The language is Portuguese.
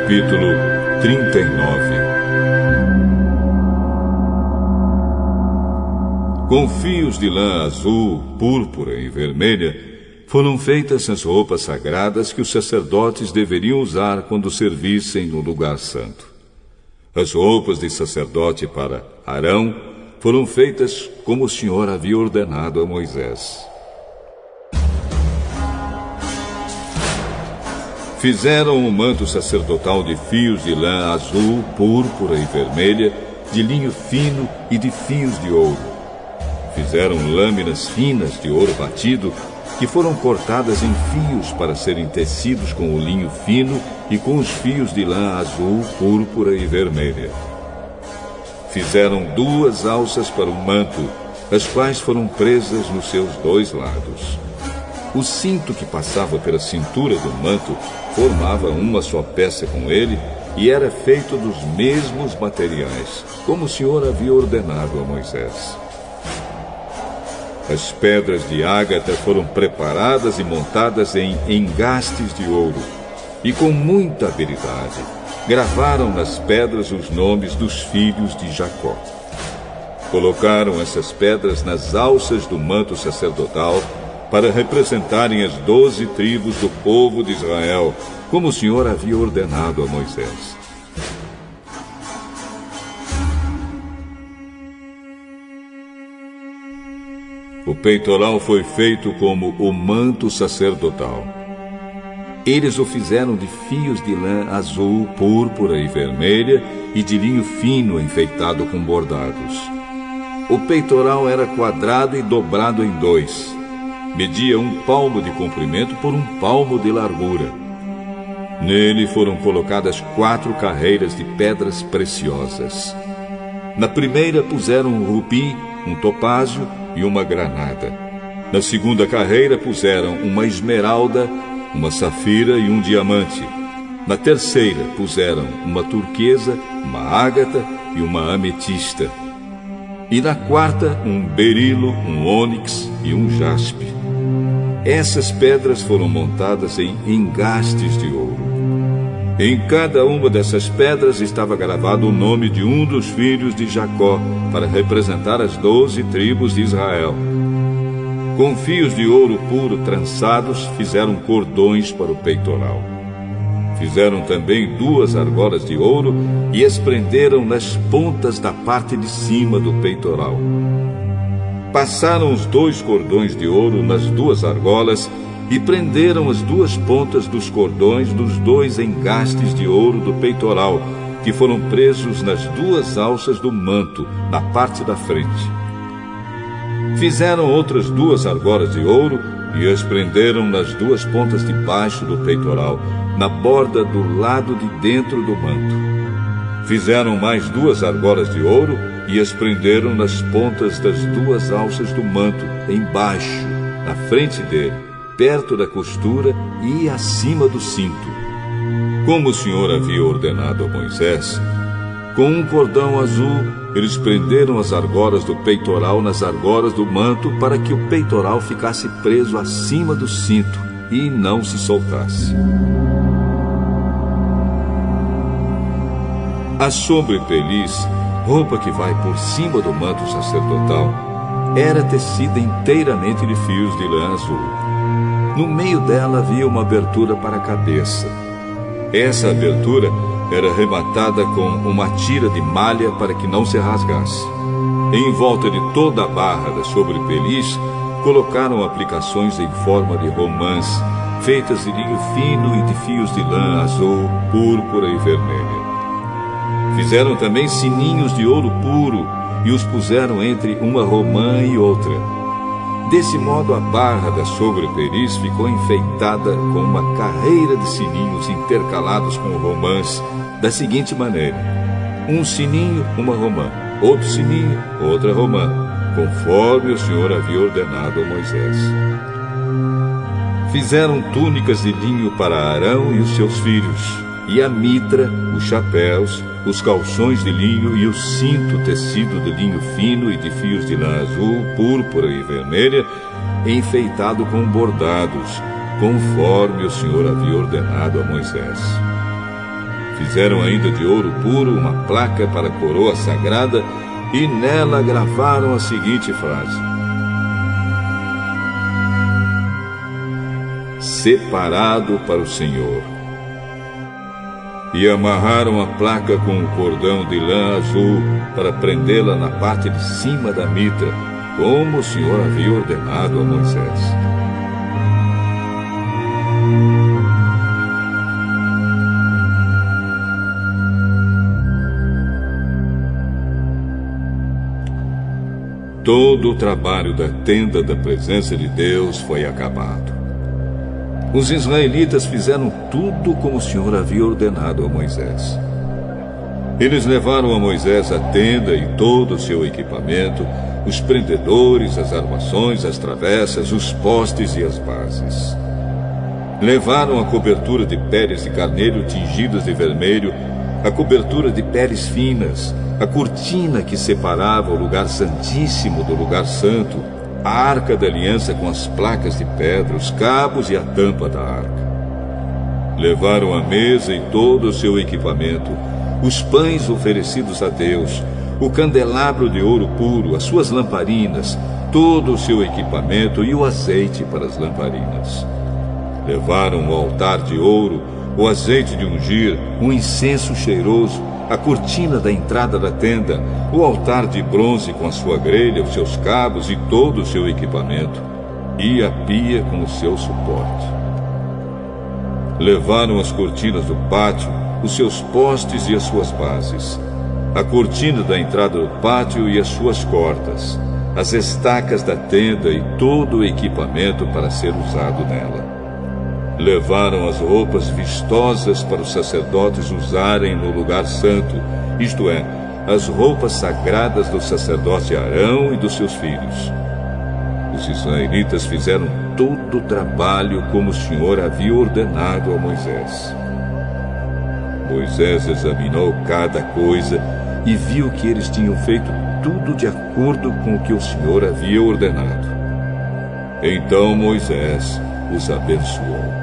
Capítulo 39. Com fios de lã azul, púrpura e vermelha, foram feitas as roupas sagradas que os sacerdotes deveriam usar quando servissem no lugar santo. As roupas de sacerdote para Arão foram feitas como o Senhor havia ordenado a Moisés. Fizeram o manto sacerdotal de fios de lã azul, púrpura e vermelha, de linho fino e de fios de ouro. Fizeram lâminas finas de ouro batido, que foram cortadas em fios para serem tecidos com o linho fino e com os fios de lã azul, púrpura e vermelha. Fizeram 2 alças para o manto, as quais foram presas nos seus 2 lados. O cinto que passava pela cintura do manto formava uma só peça com ele e era feito dos mesmos materiais, como o Senhor havia ordenado a Moisés. As pedras de ágata foram preparadas e montadas em engastes de ouro, e com muita habilidade gravaram nas pedras os nomes dos filhos de Jacó. Colocaram essas pedras nas alças do manto sacerdotal para representarem as 12 tribos do povo de Israel, como o Senhor havia ordenado a Moisés. O peitoral foi feito como o manto sacerdotal. Eles o fizeram de fios de lã azul, púrpura e vermelha e de linho fino enfeitado com bordados. O peitoral era quadrado e dobrado em 2. Media 1 palmo de comprimento por 1 palmo de largura. Nele foram colocadas 4 carreiras de pedras preciosas. Na primeira puseram um rubi, um topázio e uma granada. Na segunda carreira puseram uma esmeralda, uma safira e um diamante. Na terceira puseram uma turquesa, uma ágata e uma ametista. E na quarta um berilo, um ônix e um jaspe. Essas pedras foram montadas em engastes de ouro. Em cada uma dessas pedras estava gravado o nome de um dos filhos de Jacó, para representar as 12 tribos de Israel. Com fios de ouro puro trançados, fizeram cordões para o peitoral. Fizeram também 2 argolas de ouro e as prenderam nas pontas da parte de cima do peitoral. Passaram os 2 cordões de ouro nas 2 argolas e prenderam as 2 pontas dos cordões dos 2 engastes de ouro do peitoral, que foram presos nas 2 alças do manto, na parte da frente. Fizeram outras 2 argolas de ouro e as prenderam nas 2 pontas de baixo do peitoral, na borda do lado de dentro do manto. Fizeram mais 2 argolas de ouro e as prenderam nas pontas das 2 alças do manto, embaixo, na frente dele, perto da costura e acima do cinto. Como o Senhor havia ordenado a Moisés, com um cordão azul, eles prenderam as argolas do peitoral nas argolas do manto para que o peitoral ficasse preso acima do cinto e não se soltasse. A sobrepeliz, roupa que vai por cima do manto sacerdotal, era tecida inteiramente de fios de lã azul. No meio dela havia uma abertura para a cabeça. Essa abertura era rematada com uma tira de malha para que não se rasgasse. Em volta de toda a barra da sobrepeliz, colocaram aplicações em forma de romãs, feitas de linho fino e de fios de lã azul, púrpura e vermelha. Fizeram também sininhos de ouro puro e os puseram entre uma romã e outra. Desse modo, a barra da sobrepeliz ficou enfeitada com uma carreira de sininhos intercalados com romãs, da seguinte maneira: um sininho, uma romã, outro sininho, outra romã, conforme o Senhor havia ordenado a Moisés. Fizeram túnicas de linho para Arão e os seus filhos, e a mitra, os chapéus, os calções de linho e o cinto tecido de linho fino e de fios de lã azul, púrpura e vermelha, enfeitado com bordados, conforme o Senhor havia ordenado a Moisés. Fizeram ainda de ouro puro uma placa para a coroa sagrada e nela gravaram a seguinte frase: Separado para o Senhor. E amarraram a placa com um cordão de lã azul para prendê-la na parte de cima da mitra, como o Senhor havia ordenado a Moisés. Todo o trabalho da tenda da presença de Deus foi acabado. Os israelitas fizeram tudo como o Senhor havia ordenado a Moisés. Eles levaram a Moisés a tenda e todo o seu equipamento, os prendedores, as armações, as travessas, os postes e as bases. Levaram a cobertura de peles de carneiro tingidas de vermelho, a cobertura de peles finas, a cortina que separava o lugar santíssimo do lugar santo, a arca da aliança com as placas de pedra, os cabos e a tampa da arca. Levaram a mesa e todo o seu equipamento, os pães oferecidos a Deus, o candelabro de ouro puro, as suas lamparinas, todo o seu equipamento e o azeite para as lamparinas. Levaram o altar de ouro, o azeite de ungir, o incenso cheiroso, a cortina da entrada da tenda, o altar de bronze com a sua grelha, os seus cabos e todo o seu equipamento, e a pia com o seu suporte. Levaram as cortinas do pátio, os seus postes e as suas bases, a cortina da entrada do pátio e as suas cordas, as estacas da tenda e todo o equipamento para ser usado nela. Levaram as roupas vistosas para os sacerdotes usarem no lugar santo, isto é, as roupas sagradas do sacerdote Arão e dos seus filhos. Os israelitas fizeram todo o trabalho como o Senhor havia ordenado a Moisés. Moisés examinou cada coisa e viu que eles tinham feito tudo de acordo com o que o Senhor havia ordenado. Então Moisés os abençoou.